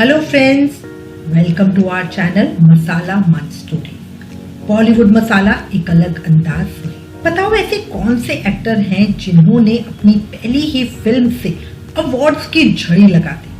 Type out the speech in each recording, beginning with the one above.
Hello friends, welcome to our channel masala मन story. Bollywood मसाला एक अलग अंदाज में। बताओ ऐसे कौन से एक्टर हैं जिन्होंने अपनी पहली ही फिल्म से अवार्ड्स की झड़ी लगा दी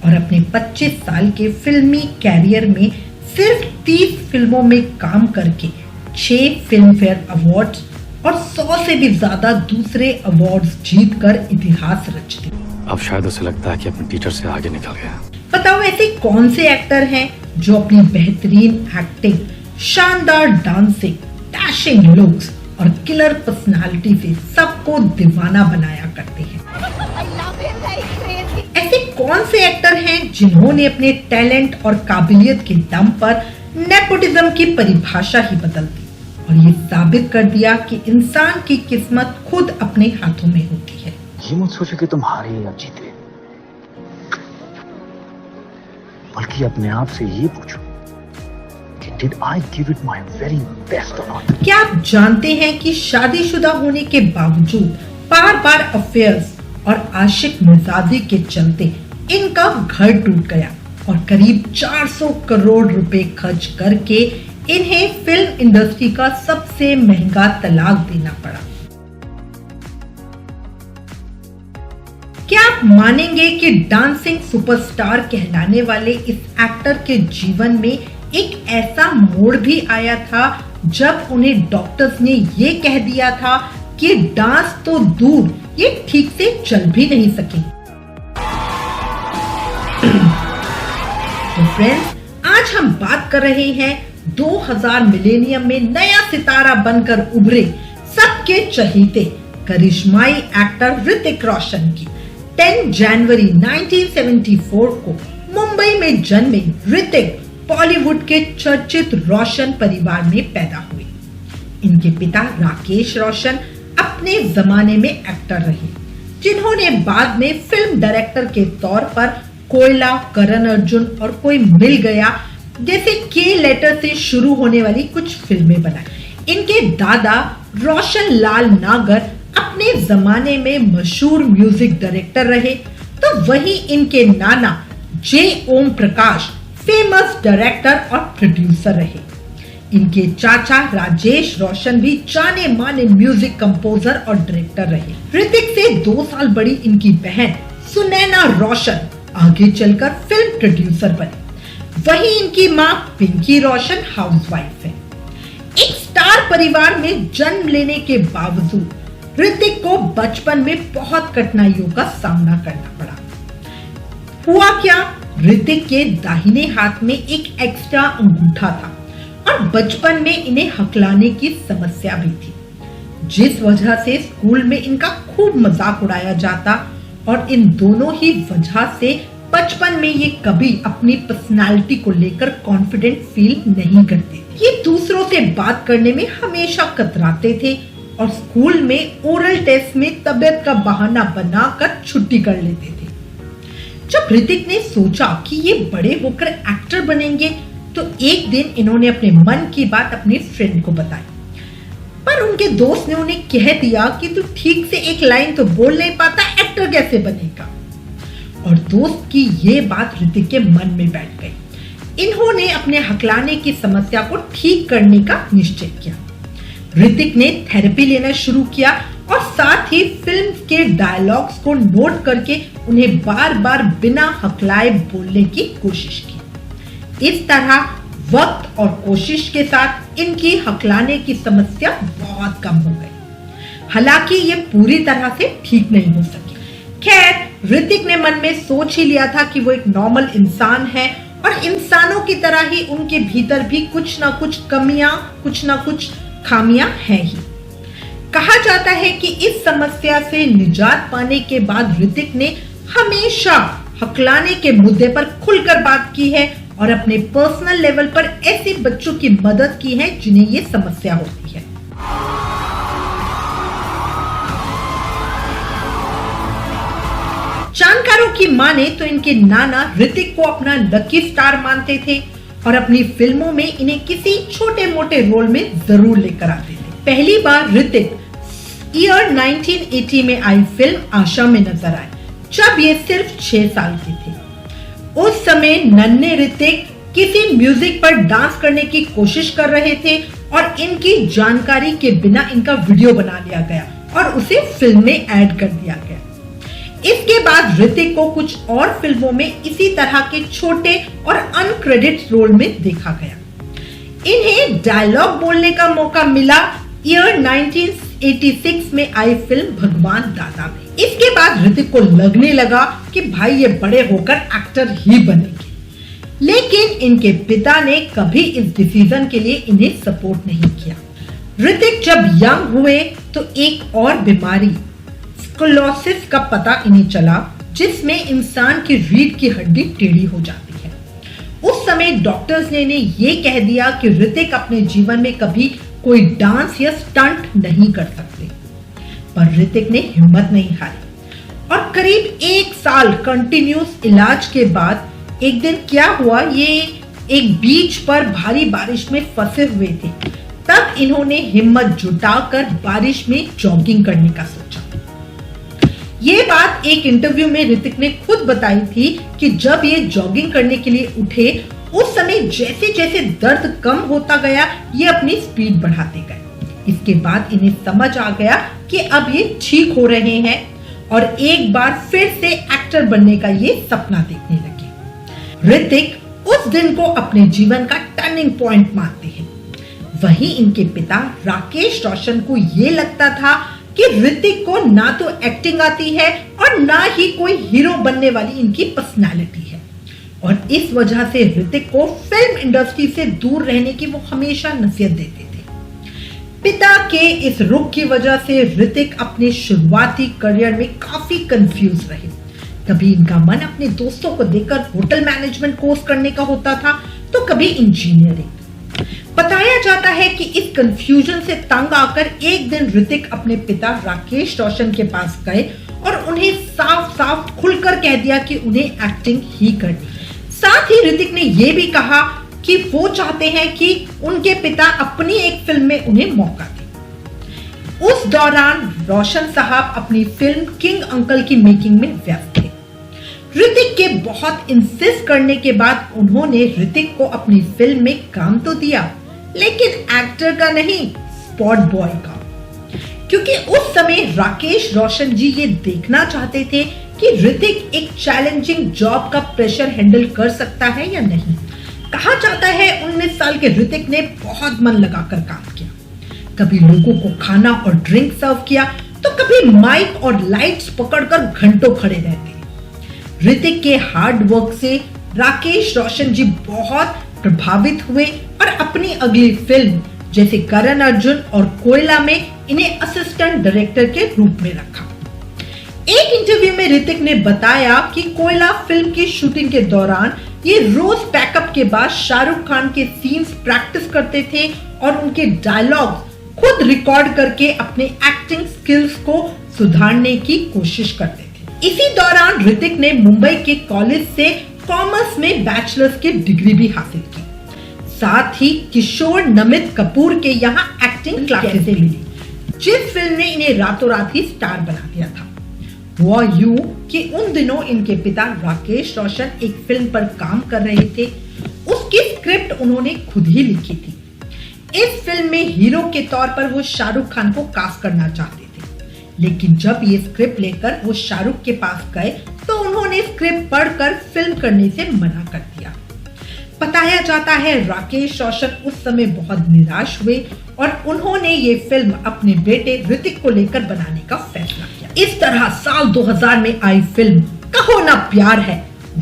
और अपने 25 साल के फिल्मी कैरियर में सिर्फ 30 फिल्मों में काम करके 6 फिल्म फेयर अवार्ड्स और 100 से भी ज्यादा दूसरे अवार्ड्स जीतकर इतिहास रच दी। अब शायद उसे लगता है कि अपने टीचर से आगे निकल गया। बताओ ऐसे कौन से एक्टर हैं जो अपनी बेहतरीन एक्टिंग, शानदार डांसिंग, डैशिंग लुक्स और किलर पर्सनालिटी से सबको दीवाना बनाया करते हैं। ऐसे कौन से एक्टर हैं जिन्होंने अपने टैलेंट और काबिलियत के दम पर नेपोटिज्म की परिभाषा ही बदल दी और ये साबित कर दिया कि इंसान की किस्मत खुद अपने हाथों में होती है। ये मत सोचो कि तुम हारे या जीते, बल्कि अपने आप से ये पूछो कि did I give it my very best और नॉट। क्या आप जानते हैं कि शादीशुदा होने के बावजूद बार बार अफेयर्स और आशिक मिजाजी के चलते इनका घर टूट गया और करीब 400 करोड़ रुपए खर्च करके इन्हें फिल्म इंडस्ट्री का सबसे महंगा तलाक देना पड़ा। क्या आप मानेंगे कि डांसिंग सुपरस्टार कहलाने वाले इस एक्टर के जीवन में एक ऐसा मोड़ भी आया था जब उन्हें डॉक्टर्स ने ये कह दिया था कि डांस तो दूर, ये ठीक से चल भी नहीं सके। तो फ्रेंड्स, आज हम बात कर रहे हैं 2000 मिलेनियम में नया सितारा बनकर उभरे सबके चहेते करिश्माई एक्टर ऋतिक रोशन की। 10 जनवरी 1974 को मुंबई में जन्मे ऋतिक बॉलीवुड के चर्चित रोशन परिवार में पैदा हुए। इनके पिता राकेश रोशन अपने जमाने में एक्टर रहे, जिन्होंने बाद में फिल्म डायरेक्टर के तौर पर कोयला, करण अर्जुन और कोई मिल गया जैसे के लेटर से शुरू होने वाली कुछ फिल्में बनाई। इनके दादा रोशन लाल नागर अपने जमाने में मशहूर म्यूजिक डायरेक्टर रहे, तो वहीं इनके नाना जे ओम प्रकाश फेमस डायरेक्टर और प्रोड्यूसर रहे। इनके चाचा राजेश रोशन भी जाने माने म्यूजिक कंपोजर और डायरेक्टर रहे। ऋतिक से 2 साल बड़ी इनकी बहन सुनैना रोशन आगे चलकर फिल्म प्रोड्यूसर बनी। वहीं इनकी मां पिंकी रोशन हाउसवाइफ है। एक स्टार परिवार में जन्म लेने के बावजूद ऋतिक को बचपन में बहुत कठिनाइयों का सामना करना पड़ा। हुआ क्या, ऋतिक के दाहिने हाथ में एक एक्स्ट्रा अंगूठा था और बचपन में इन्हें हकलाने की समस्या भी थी, जिस वजह से स्कूल में इनका खूब मजाक उड़ाया जाता और इन दोनों ही वजह से बचपन में ये कभी अपनी पर्सनालिटी को लेकर कॉन्फिडेंट फील नहीं करते। ये दूसरों से बात करने में हमेशा कतराते थे और स्कूल में ओरल टेस्ट में तबीयत का बहाना बनाकर छुट्टी कर लेते थे। जब ऋतिक ने सोचा कि ये बड़े होकर एक्टर बनेंगे, तो एक दिन इन्होंने अपने मन की बात अपने फ्रेंड को बताई, पर उनके दोस्त ने उन्हें कह दिया कि तू ठीक से एक लाइन तो बोल नहीं पाता, एक्टर कैसे बनेगा। और दोस्त की ये बात ऋतिक के मन में बैठ गई। इन्होंने अपने हकलाने की समस्या को ठीक करने का निश्चय किया। ऋतिक ने थेरेपी लेना शुरू किया और साथ ही फिल्म के डायलॉग्स को नोट करके उन्हें बार बार बिना हकलाए बोलने की कोशिश की। इस तरह वक्त और कोशिश के साथ इनकी हकलाने की समस्या बहुत कम हो गई। हालांकि ये पूरी तरह से ठीक नहीं हो सकी। खैर, ऋतिक ने मन में सोच ही लिया था कि वो एक नॉर्मल इंसान है और इंसानों की तरह ही उनके भीतर भी कुछ ना कुछ कमियां, कुछ ना कुछ खामियां हैं ही। कहा जाता है कि इस समस्या से निजात पाने के बाद ऋतिक ने हमेशा हकलाने के मुद्दे पर खुलकर बात की है और अपने पर्सनल लेवल पर ऐसे बच्चों की मदद की है जिन्हें ये समस्या होती है। जानकारों की माने तो इनके नाना ऋतिक को अपना लकी स्टार मानते थे और अपनी फिल्मों में इन्हें किसी छोटे मोटे रोल में जरूर लेकर आते थे। पहली बार ऋतिक ईयर 1980 में आई फिल्म आशा में नजर आए, जब ये सिर्फ 6 साल के थे। उस समय नन्हे ऋतिक किसी म्यूजिक पर डांस करने की कोशिश कर रहे थे और इनकी जानकारी के बिना इनका वीडियो बना लिया गया और उसे फिल्म में ऐड कर दिया गया। इसके बाद ऋतिक को कुछ और फिल्मों में इसी तरह के छोटे और अनक्रेडिट रोल में देखा गया। इन्हें डायलॉग बोलने का मौका मिला ईयर 1986 में आई फिल्म भगवान दादा में। इसके बाद ऋतिक को लगने लगा कि भाई ये बड़े होकर एक्टर ही बनेंगे, लेकिन इनके पिता ने कभी इस डिसीजन के लिए इन्हें सपोर्ट नहीं किया। ऋतिक जब यंग हुए तो एक और बीमारी स्क्लेरोसिस का पता इन्हें चला, जिसमें इंसान की रीढ़ की हड्डी टेढ़ी हो जाती है। उस समय डॉक्टर्स ने इन्हें ये कह दिया कि ऋतिक अपने जीवन में कभी कोई डांस या स्टंट नहीं कर सकते, पर ऋतिक ने हिम्मत नहीं हारी और करीब 1 साल कंटिन्यूस इलाज के बाद एक दिन क्या हुआ, ये एक बीच पर भारी बारिश में फंसे हुए थे। तब इन्होंने हिम्मत जुटाकर बारिश में जॉगिंग करने का सोचा। ये बात एक इंटरव्यू में ऋतिक ने खुद बताई थी कि जब ये जॉगिंग करने के लिए उठे, उस समय जैसे जैसे दर्द कम होता गया, ये अपनी स्पीड बढ़ाते गए। इसके बाद इन्हें समझ आ गया कि अब ये ठीक हो रहे हैं और एक बार फिर से एक्टर बनने का ये सपना देखने लगे। ऋतिक उस दिन को अपने जीवन का टर्निंग पॉइंट मानते हैं। वहीं इनके पिता राकेश रोशन को ये लगता था कि ऋतिक को ना तो एक्टिंग आती है और ना ही कोई हीरो बनने वाली इनकी पर्सनालिटी है, और इस वजह से ऋतिक को फिल्म इंडस्ट्री से दूर रहने की वो हमेशा नसीहत देते थे। पिता के इस रुख की वजह से ऋतिक अपने शुरुआती करियर में काफी कंफ्यूज रहे। कभी इनका मन अपने दोस्तों को देखकर होटल मैनेजमेंट कोर्स करने का होता था, तो कभी इंजीनियरिंग। बताया जाता है कि इस कंफ्यूजन से तंग आकर एक दिन ऋतिक अपने पिता राकेश रोशन के पास गए और उन्हें साफ साफ खुलकर कह दिया कि उन्हें एक्टिंग ही करनी है। साथ ही ऋतिक ने यह भी कहा कि वो चाहते हैं कि उनके पिता अपनी एक फिल्म में उन्हें मौका दें। उस दौरान रोशन साहब अपनी फिल्म किंग अंकल की मेकिंग में व्यस्त थे। ऋतिक के बहुत इंसिस्ट करने के बाद उन्होंने ऋतिक को अपनी फिल्म में काम तो दिया, लेकिन एक्टर का नहीं, स्पॉट बॉय का, क्योंकि उस समय राकेश रोशन जी ये देखना चाहते थे कि ऋतिक एक चैलेंजिंग जॉब का प्रेशर हैंडल कर सकता है या नहीं। कहा जाता है 19 साल के ऋतिक ने बहुत मन लगाकर काम किया। कभी लोगों को खाना और ड्रिंक सर्व किया, तो कभी माइक और लाइट्स पकड़कर घंटों खड़े रहते। ऋतिक के हार्ड वर्क से राकेश रोशन जी बहुत प्रभावित हुए और अपनी अगली फिल्म जैसे करण अर्जुन और कोयला में इन्हें असिस्टेंट डायरेक्टर के रूप में रखा। एक इंटरव्यू में ऋतिक ने बताया कि कोयला फिल्म की शूटिंग के दौरान ये रोज पैकअप के बाद शाहरुख खान के सीन्स प्रैक्टिस करते थे और उनके डायलॉग्स खुद रिकॉर्ड करके अपने एक्टिंग स्किल्स को सुधारने की कोशिश करते थे। इसी दौरान ऋतिक ने मुंबई के कॉलेज से कॉमर्स में बैचलर्स की डिग्री भी हासिल की। साथ ही किशोर नमित कपूर के यहाँ एक्टिंग क्लासेस मिली, जिस फिल्म ने इन्हें रातों रात ही स्टार बना दिया था। वो यूं कि उन दिनों इनके पिता राकेश रोशन एक फिल्म पर काम कर रहे थे। उसकी स्क्रिप्ट उन्होंने खुद ही लिखी थी। इस फिल्म में हीरो के तौर पर वो शाहरुख खान को कास्ट करना चाहते थे, लेकिन जब ये स्क्रिप्ट लेकर वो शाहरुख के पास गए तो उन्होंने स्क्रिप्ट पढ़कर फिल्म करने से मना कर दिया। बताया जाता है राकेश रोशन उस समय बहुत निराश हुए और उन्होंने ये फिल्म अपने बेटे ऋतिक को लेकर बनाने का फैसला किया। इस तरह साल 2000 में आई फिल्म कहो ना प्यार है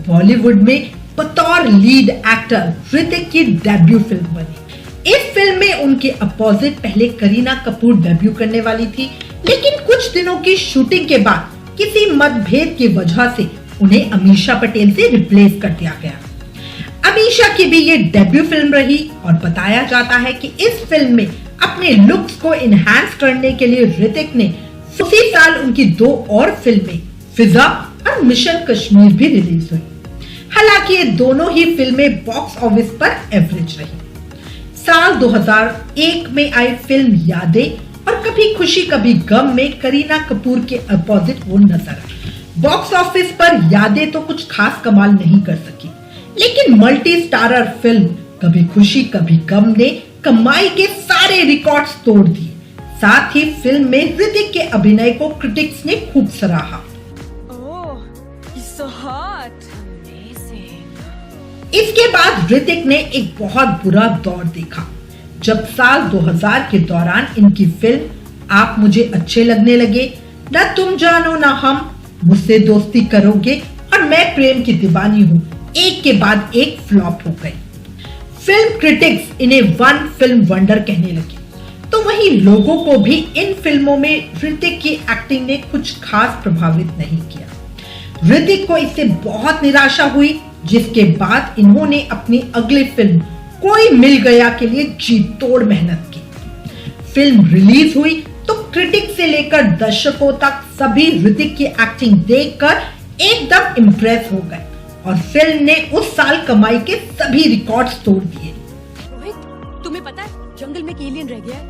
बॉलीवुड में बतौर लीड एक्टर ऋतिक की डेब्यू फिल्म बनी। इस फिल्म में उनके अपोजिट पहले करीना कपूर डेब्यू करने वाली थी, लेकिन कुछ दिनों की शूटिंग के बाद किसी मतभेद की वजह से उन्हें अमीषा पटेल से रिप्लेस कर दिया गया। अमीषा की भी ये डेब्यू फिल्म रही और बताया जाता है कि इस फिल्म में अपने लुक्स को इनहैंस करने के लिए ऋतिक ने उसी साल उनकी 2 और फिल्में फिजा और मिशन कश्मीर भी रिलीज हुई। हालांकि ये दोनों ही फिल्में बॉक्स ऑफिस पर एवरेज रही। साल 2001 में आई फिल्म यादें और कभी खुशी कभी गम में करीना कपूर के अपोजिट वो नजर आई। बॉक्स ऑफिस पर यादें तो कुछ खास कमाल नहीं कर सकी, लेकिन मल्टी स्टारर फिल्म कभी खुशी कभी गम ने कमाई के सारे रिकॉर्ड्स तोड़ दिए। साथ ही फिल्म में ऋतिक के अभिनय को क्रिटिक्स ने खूब सराहा। इसके बाद ऋतिक ने एक बहुत बुरा दौर देखा, जब साल 2000 के दौरान इनकी फिल्म आप मुझे अच्छे लगने लगे, न तुम जानो न हम, मुझसे दोस्ती करोगे और मैं प्रेम की दीवानी हूँ, एक के बाद एक फ्लॉप हो गए। फिल्म क्रिटिक्स इन्हें वन फिल्म वंडर कहने लगे, तो वहीं लोगों को भी इन फिल्मों में ऋतिक की एक्टिंग ने कुछ खास प्रभावित नहीं किया। ऋतिक को इससे बहुत निराशा हुई, जिसके बाद इन्होंने अपनी अगली फिल्म कोई मिल गया के लिए जी तोड़ मेहनत की। फिल्म रिलीज हुई तो क्रिटिक से लेकर दर्शकों तक सभी ऋतिक की एक्टिंग देखकर एकदम इम्प्रेस हो गए और फिल्म ने उस साल कमाई के सभी रिकॉर्ड्स तोड़ दिए। रोहित, तुम्हें पता है जंगल में एक एलियन रह गया है?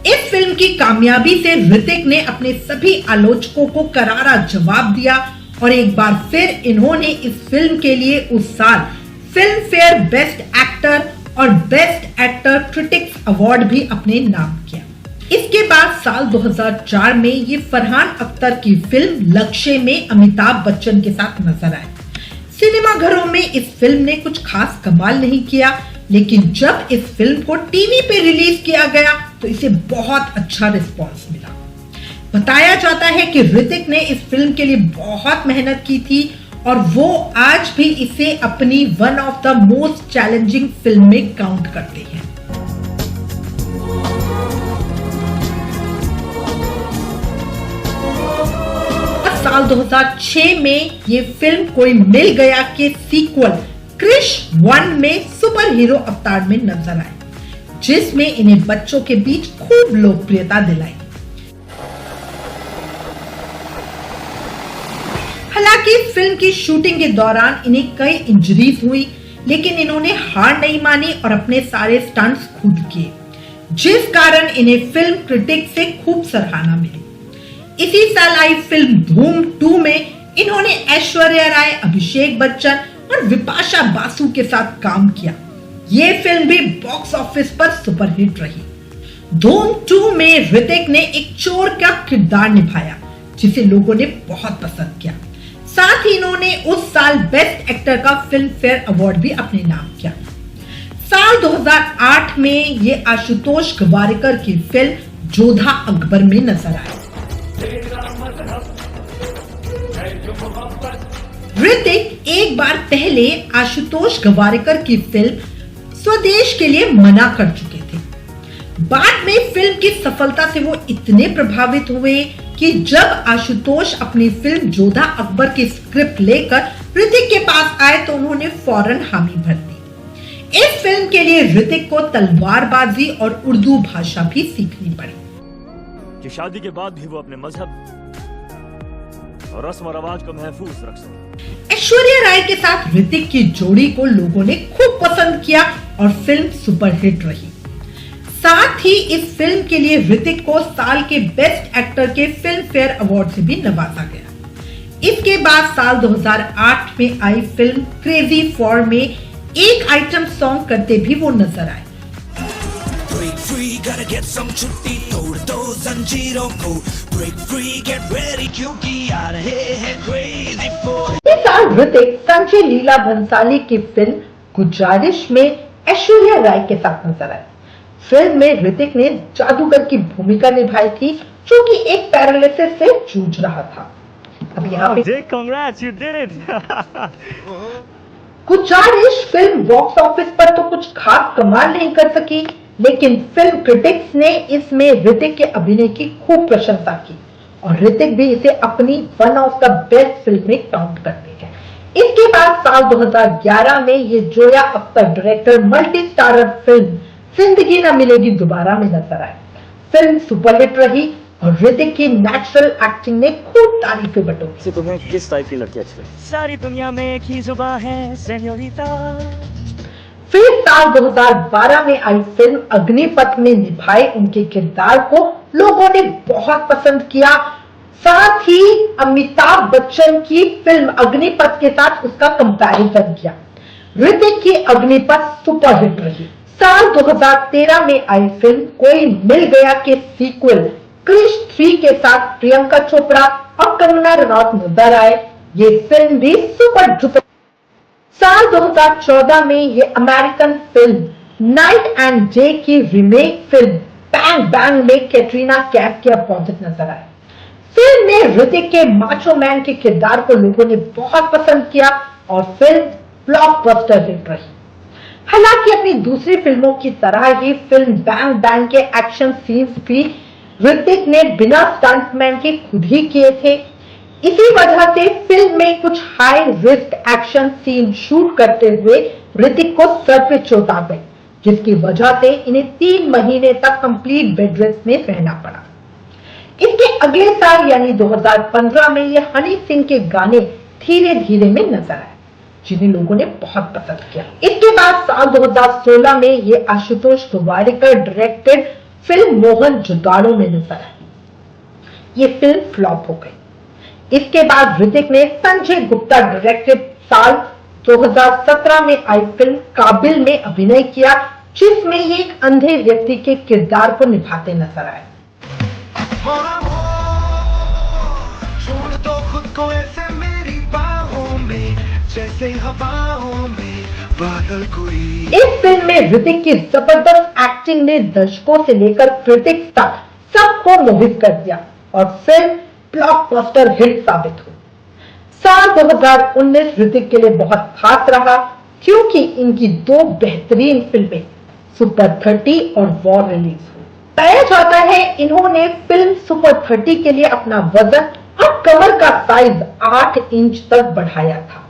इस फिल्म की कामयाबी से ऋतिक ने अपने सभी आलोचकों को करारा जवाब दिया और एक बार फिर इन्होंने इस फिल्म के लिए उस साल फिल्म फेयर बेस्ट एक्टर और बेस्ट एक्टर क्रिटिक्स अवार्ड भी अपने नाम किया। इसके बाद साल 2004 में ये फरहान अख्तर की फिल्म लक्ष्य में अमिताभ बच्चन के साथ नजर आए। सिनेमा घरों में इस फिल्म ने कुछ खास कमाल नहीं किया, लेकिन जब इस फिल्म को टीवी पे रिलीज किया गया तो इसे बहुत अच्छा रिस्पांस मिला। बताया जाता है कि ऋतिक ने इस फिल्म के लिए बहुत मेहनत की थी और वो आज भी इसे अपनी one of the most challenging film में काउंट करते हैं। साल 2006 में ये फिल्म कोई मिल गया के सीक्वल क्रिश 1 में सुपर हीरो अवतार में नजर आए, जिसमें इन्हें बच्चों के बीच खूब लोकप्रियता दिलाई। हालांकि फिल्म की शूटिंग के दौरान इन्हें कई इंजरीज हुई, लेकिन इन्होंने हार नहीं मानी और अपने सारे स्टंट्स खुद किए, जिस कारण इन्हें फिल्म क्रिटिक से खूब सराहना मिली। इसी साल आई फिल्म धूम 2 में इन्होंने ऐश्वर्या राय, अभिषेक बच्चन और विपाशा बासु के साथ काम किया। ये फिल्म भी बॉक्स ऑफिस पर सुपरहिट रही। धूम 2 में ऋतिक ने एक चोर का किरदार निभाया, जिसे लोगों ने बहुत पसंद किया। साथ ही इन्होंने उस साल बेस्ट एक्टर का फिल्म फेयर अवार्ड भी अपने नाम किया। साल 2008 में ये आशुतोष गवारिकर की फिल्म जोधा अकबर में नजर आए। ऋतिक एक बार पहले आशुतोष गवारिकर की फिल्म स्वदेश के लिए मना कर चुके थे। बाद में फिल्म की सफलता से वो इतने प्रभावित हुए कि जब आशुतोष अपनी फिल्म जोधा अकबर की स्क्रिप्ट लेकर ऋतिक के पास आए तो उन्होंने फौरन हामी भर दी। इस फिल्म के लिए ऋतिक को तलवारबाजी और उर्दू भाषा भी सीखनी पड़ी। कि शादी के बाद भी वो अपने मजहब और रस्म और रवाज को महफूज रख सके। ऐश्वर्या राय के साथ ऋतिक की जोड़ी को लोगों ने खूब पसंद किया और फिल्म सुपरहिट रही। साथ ही इस फिल्म के लिए ऋतिक को साल के बेस्ट एक्टर के फिल्म फेयर अवार्ड से भी नवाजा गया। इसके बाद साल 2008 में आई फिल्म क्रेजी 4 में एक आइटम सॉन्ग करते भी वो नजर आए। तोड़ दो जंजीरों को, ब्रेक फ्री, गेट रेडी, क्योंकि आ रहे हैं क्रेजी 4। इस साल ऋतिक संजय लीला भंसाली की फिल्म गुजारिश में ऐश्वर्या राय के साथ नजर आए। फिल्म में ऋतिक ने जादूगर की भूमिका निभाई थी, जो कि एक पैरालिसिस से जूझ रहा था। अब यहाँ पे Congrats, you did it. गुजारिश फिल्म बॉक्स ऑफिस पर तो कुछ खास कमाल नहीं कर सकी, लेकिन फिल्म क्रिटिक्स ने इसमें ऋतिक के अभिनय की खूब प्रशंसा की और ऋतिक भी इसे अपनी one of the best film में काउंट करते हैं। इसके बाद साल 2011 में ये Zoya Akhtar director multi starrer film जिंदगी न मिलेगी दोबारा में नजर आए। फिल्म सुपरहिट रही और ऋतिक की नेचुरल एक्टिंग ने खूब तारीफें बटोरी। तुम्हें किस टाइप की लड़की अच्छी लगती? सारी दुनिया में एक ही जुबान है सेन्योरिटा। फिर साल 2012 में आई फिल्म अग्निपथ में निभाए उनके किरदार को लोगों ने बहुत पसंद किया। साथ ही अमिताभ बच्चन की फिल्म अग्निपथ के साथ उसका कंपैरिजन किया। ऋतिक की अग्निपथ सुपरहिट रही। साल 2013 में आई फिल्म कोई मिल गया के सीक्वल क्रिश 3 के साथ प्रियंका चोपड़ा और कंगना रनौत नजर आए। ये फिल्म भी सुपर डुपर। साल 2014 में ये American film night and day की रीमेक फिल्म बैंग बैंग में कैटरीना कैफ के अपोजिट नजर आए। फिल्म में ऋतिक के माचो मैन के किरदार को लोगों ने बहुत पसंद किया और फिल्म ब्लॉकबस्टर हिट रही। हालांकि अपनी दूसरी फिल्मों की तरह ही फिल्म बैंग बैंग के एक्शन सीन्स भी ऋतिक ने बिना स्टंटमैन के खुद ही किए थे। इसी वजह से फिल्म में कुछ high risk action scene shoot करते हुए ऋतिक को सर पे चोट आ गई, जिसकी वजह से इन्हें 3 महीने तक कंप्लीट बेड रेस्ट में रहना पड़ा। इसके अगले साल यानी 2015 में ये हनी सिंह के गाने धीरे धीरे में नजर आए, जिन्हें लोगों ने बहुत पसंद किया। इसके बाद साल 2016 में ये आशुतोष गोवारिकर डायरेक्टेड फिल्म मोहन जुगाड़ो में नजर आई। ये फिल्म फ्लॉप हो गई। इसके बाद ऋतिक ने संजय गुप्ता डायरेक्टेड साल 2017 में आई फिल्म काबिल में अभिनय किया, जिसमें ये एक अंधे व्यक्ति के किरदार को निभाते नजर आए। छोड़ दो खुद को ऐसे मेरी बाहों में, जैसे हवाओं में बादल कोई। इस फिल्म में ऋतिक की जबरदस्त एक्टिंग ने दर्शकों से लेकर क्रिटिक्स तक सबको मोहित कर दिया और फिल्म ब्लॉकबस्टर हिट साबित हुई। साल 2019 ऋतिक के लिए बहुत खास रहा, क्योंकि इनकी 2 बेहतरीन फिल्में सुपर 30 और वॉर रिलीज हुई। बताया जाता है इन्होंने फिल्म सुपर 30 के लिए अपना वजन और कमर का साइज 8 इंच तक बढ़ाया था,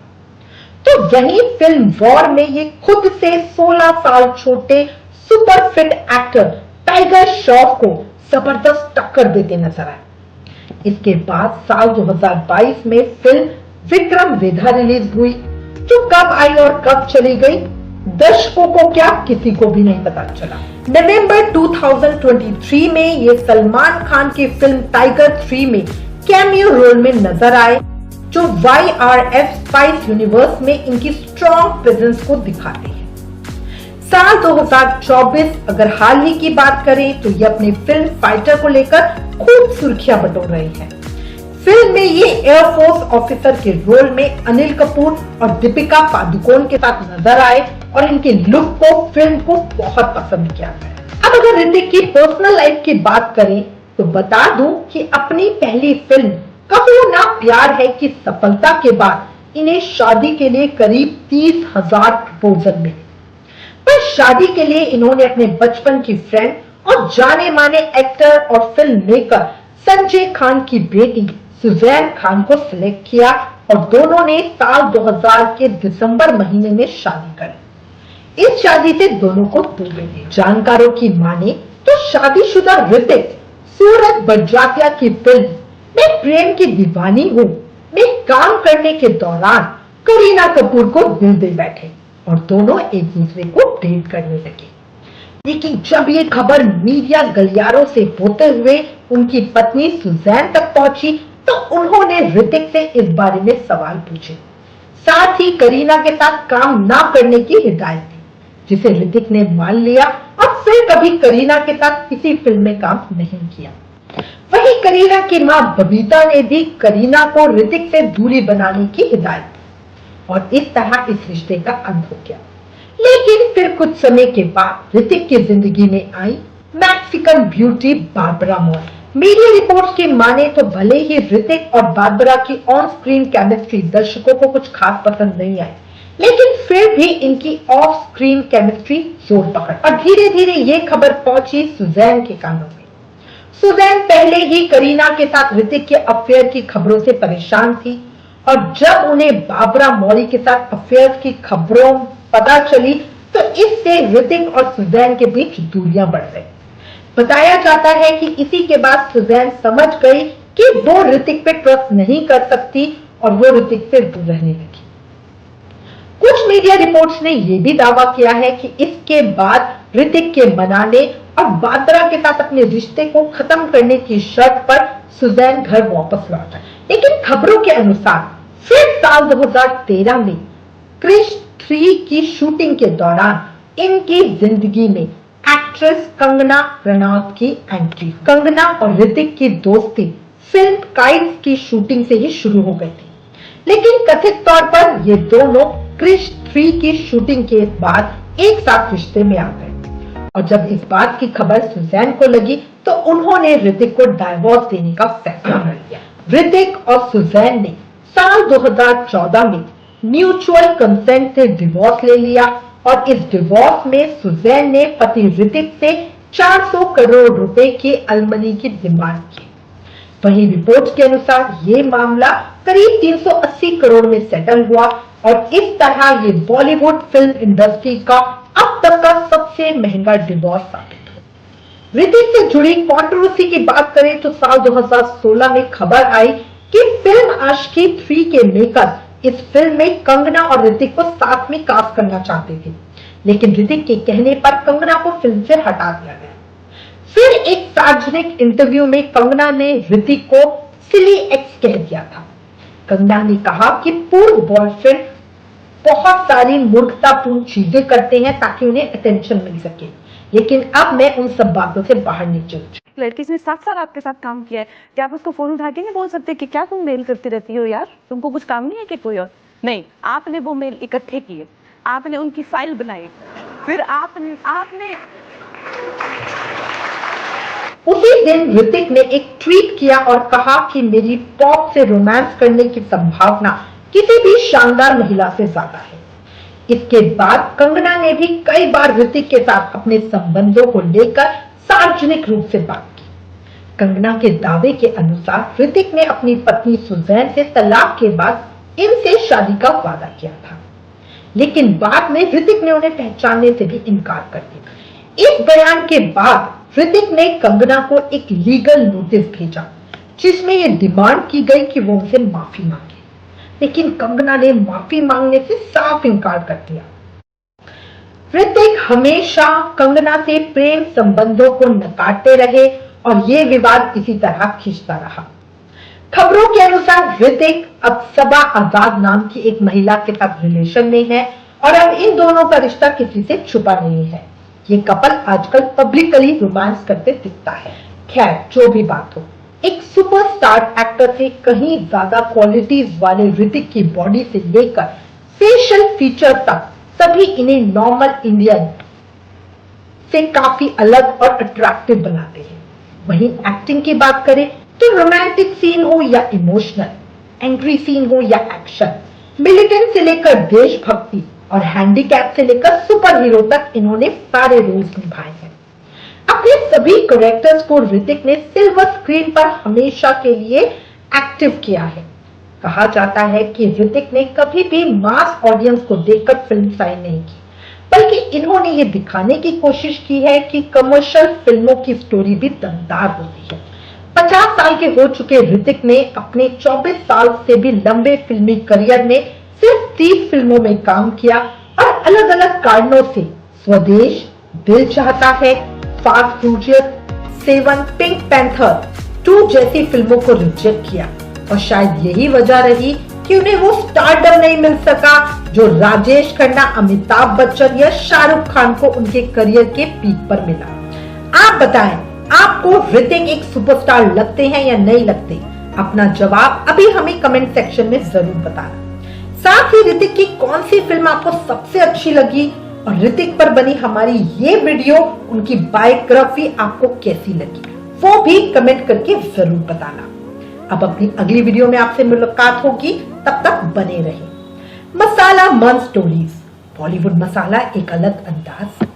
तो वहीं फिल्म वॉर में ये खुद से 16 साल छोटे super fit actor tiger Shroff को जबरदस्त टक्कर देते नजर आए। इसके बाद साल 2022 में फिल्म विक्रम वेधा रिलीज हुई, जो कब आई और कब चली गई दर्शकों को क्या किसी को भी नहीं पता चला। नवंबर 2023 में ये सलमान खान की फिल्म टाइगर 3 में कैमियो रोल में नजर आए, जो YRF स्पाइस यूनिवर्स में इनकी स्ट्रॉन्ग प्रेजेंस को दिखाती है। साल 2024 अगर हाल ही की बात करें तो ये अपनी फिल्म फाइटर को लेकर खूब सुर्खियां बटोर रही है। फिल्म में ये एयरफोर्स ऑफिसर के रोल में अनिल कपूर और दीपिका पादुकोण के साथ नजर आए और इनके लुक को फिल्म को बहुत पसंद किया गया। अब अगर ऋतिक की पर्सनल लाइफ की बात करें तो बता दूं कि अपनी पहली फिल्म कहो ना प्यार है की सफलता के बाद इन्हें शादी के लिए करीब 30,000 प्रपोजल मिले, पर शादी के लिए इन्होंने अपने बचपन की फ्रेंड और जाने माने एक्टर और फिल्म मेकर संजय खान की बेटी सुजैन खान को सिलेक्ट किया और दोनों ने साल 2000 के दिसंबर महीने में शादी कर। इस शादी से दोनों को 2 बेटे। जानकारों की माने तो शादीशुदा ऋतिक सूरज बड़जात्या की फिल्म मैं प्रेम की दीवानी हूँ में काम करने के दौरान करीना कपूर को दिल दे बैठे और दोनों एक दूसरे को डेट करने लगे। लेकिन जब ये खबर मीडिया गलियारों से होते हुए उनकी पत्नी सुजैन तक पहुंची तो उन्होंने ऋतिक से इस बारे में सवाल पूछे, साथ ही करीना के साथ काम ना करने की हिदायत दी, जिसे ऋतिक ने मान लिया और फिर कभी करीना के साथ किसी फिल्म में काम नहीं किया। वहीं करीना की मां बबीता ने भी करीना को ऋतिक से दूरी बनाने की हिदायत दी और इस तरह इस रिश्ते का अंत हो गया। लेकिन फिर कुछ समय के बाद ऋतिक की जिंदगी में आई Mexican beauty Barbara Mori. Media reports की माने तो भले ही ऋतिक और बार्बरा की ऑन स्क्रीन केमिस्ट्री दर्शकों को कुछ खास पसंद नहीं आई, लेकिन फिर भी इनकी ऑफ स्क्रीन केमिस्ट्री जोर पकड़ और धीरे धीरे ये खबर पहुंची सुजैन के कानों में। सुजैन पहले ही करीना के साथ ऋतिक के अफेयर की खबरों से परेशान थी और जब उन्हें बार्बरा मॉली के साथ अफेयर की खबरों पता चली तो इससे ऋतिक और सुजैन के बीच दूरियां बढ़ गई। बताया जाता है कि इसी के बाद सुजैन समझ गई कि वो ऋतिक पे ट्रस्ट नहीं कर सकती और वो ऋतिक से दूर रहने लगी। कुछ मीडिया रिपोर्ट्स ने यह भी दावा किया है कि इसके बाद ऋतिक के मनाने और बार्बरा के साथ अपने रिश्ते को खत्म करने की शर्त पर सुजैन घर वापस लौटा, लेकिन खबरों के अनुसार फिर साल 2013 में क्रिश 3 की शूटिंग के दौरान इनकी जिंदगी में एक्ट्रेस कंगना रनौत की एंट्री। कंगना और ऋतिक की दोस्ती फिल्म काइट्स की शूटिंग से ही शुरू हो गई थी, लेकिन कथित तौर पर ये दोनों क्रिश 3 की शूटिंग के बाद एक साथ रिश्ते में आ गए और जब इस बात की खबर सुजैन को लगी तो उन्होंने ऋतिक को डाइवोर्स देने का फैसला कर लिया। ऋतिक और सुजैन ने साल 2014 में म्यूचुअल कंसेंट से डिवोर्स ले लिया और इस डिवोर्स में सुजैन ने पति ऋतिक से 400 करोड़ रुपए की अलमनी की डिमांड की। वहीं रिपोर्ट के अनुसार ये मामला करीब 380 करोड़ में सेटल हुआ और इस तरह ये बॉलीवुड फिल्म इंडस्ट्री का अब तक का सबसे महंगा डिवोर्स साबित हुआ। ऋतिक से जुड़ी कंट्रोवर्सी की बात करें तो साल 2016 में खबर आई कि फिल्म आशिकी 3 के मेकर इस फिल्म में कंगना और ऋतिक को साथ में कास्ट करना चाहते थे, लेकिन ऋतिक के कहने पर कंगना को फिल्म से हटा दिया गया। फिर एक सार्वजनिक इंटरव्यू में कंगना ने ऋतिक को सिली एक्स कह दिया था। कंगना ने कहा कि पूर्व बॉयफ्रेंड बहुत सारी मूर्खतापूर्ण चीजें करते हैं ताकि उन्हें अटेंशन मिल सके, लेकिन अब मैं उन सब बातों से बाहर नहीं चल चुकी। लड़की ने 7 साल आपके साथ काम किया है, क्या आप उसको फोन उठा के नहीं बोल सकते कि क्या तुम मेल करती रहती हो यार, तुमको कुछ काम नहीं है कि कोई और? नहीं, आपने वो मेल इकट्ठे किए, आपने उनकी फाइल बनाई, फिर आपने उसी दिन ऋतिक ने एक ट्वीट किया और कहा कि मेरी पॉप से रोमांस करने की संभावना किसी भी शानदार महिला से ज्यादा है। इसके बाद कंगना ने भी कई बार ऋतिक के साथ अपने संबंधों को लेकर सार्वजनिक रूप से बात की। कंगना के दावे के अनुसार ऋतिक ने अपनी पत्नी सुजैन से तलाक के बाद इनसे शादी का वादा किया था, लेकिन बाद में ऋतिक ने उन्हें पहचानने से भी इनकार कर दिया। इस बयान के बाद ऋतिक ने कंगना को एक लीगल नोटिस भेजा जिसमें यह डिमांड की गई कि वो उनसे माफी मांगे, लेकिन कंगना ने माफी मांगने से साफ इनकार कर दिया। ऋतिक हमेशा कंगना से प्रेम संबंधों को नकारते रहे और ये विवाद इसी तरह खिंचता रहा। खबरों के अनुसार ऋतिक अब सबा आजाद नाम की एक महिला के साथ रिलेशन में है और अब इन दोनों का रिश्ता किसी से छुपा नहीं है। ये कपल आजकल पब्लिकली रोमांस करते दिखता है। खैर, जो भी बात हो, एक सुपरस्टार एक्टर से कहीं ज्यादा क्वालिटीज वाले ऋतिक की बॉडी से लेकर फेशियल फीचर तक सभी इन्हें नॉर्मल इंडियन से काफी अलग और अट्रैक्टिव बनाते हैं। वहीं एक्टिंग की बात करें तो रोमांटिक सीन हो या इमोशनल, एंग्री सीन हो या एक्शन, मिलिटेंट से लेकर देशभक्ति और हैंडीकैप से लेकर सुपर हीरो तक इन्होंने सारे रोल्स निभाए हैं। अपने सभी कैरेक्टर्स को ऋतिक ने सिल्वर स्क्रीन पर हमेशा के लिए एक्टिव किया है। कहा जाता है कि ऋतिक ने कभी भी मास ऑडियंस को देखकर फिल्म साइन नहीं की, बल्कि इन्होंने ये दिखाने की कोशिश की है कि कमर्शियल फिल्मों की स्टोरी भी दमदार होती है। 50 साल के हो चुके ऋतिक ने अपने 24 साल से भी लंबे फिल्मी करियर में सिर्फ 30 फिल्मों में काम किया और अलग अलग कारणों से स्वदेश, दिल चाहता है, फास्ट फ्यूरियस 7, पिंक पैंथर 2 जैसी फिल्मों को रिजेक्ट किया और शायद यही वजह रही कि उन्हें वो स्टारडम नहीं मिल सका जो राजेश खन्ना, अमिताभ बच्चन या शाहरुख खान को उनके करियर के पीक पर मिला। आप बताएं, आपको ऋतिक एक सुपरस्टार लगते हैं या नहीं लगते? अपना जवाब अभी हमें कमेंट सेक्शन में जरूर बताना। साथ ही ऋतिक की कौन सी फिल्म आपको सबसे अच्छी लगी और ऋतिक पर बनी हमारी ये वीडियो, उनकी बायोग्राफी आपको कैसी लगी, वो भी कमेंट करके जरूर बताना। अब अपनी अगली वीडियो में आपसे मुलाकात होगी, तब तक बने रहे। मसाला मन स्टोरीज, बॉलीवुड मसाला, एक अलग अंदाज।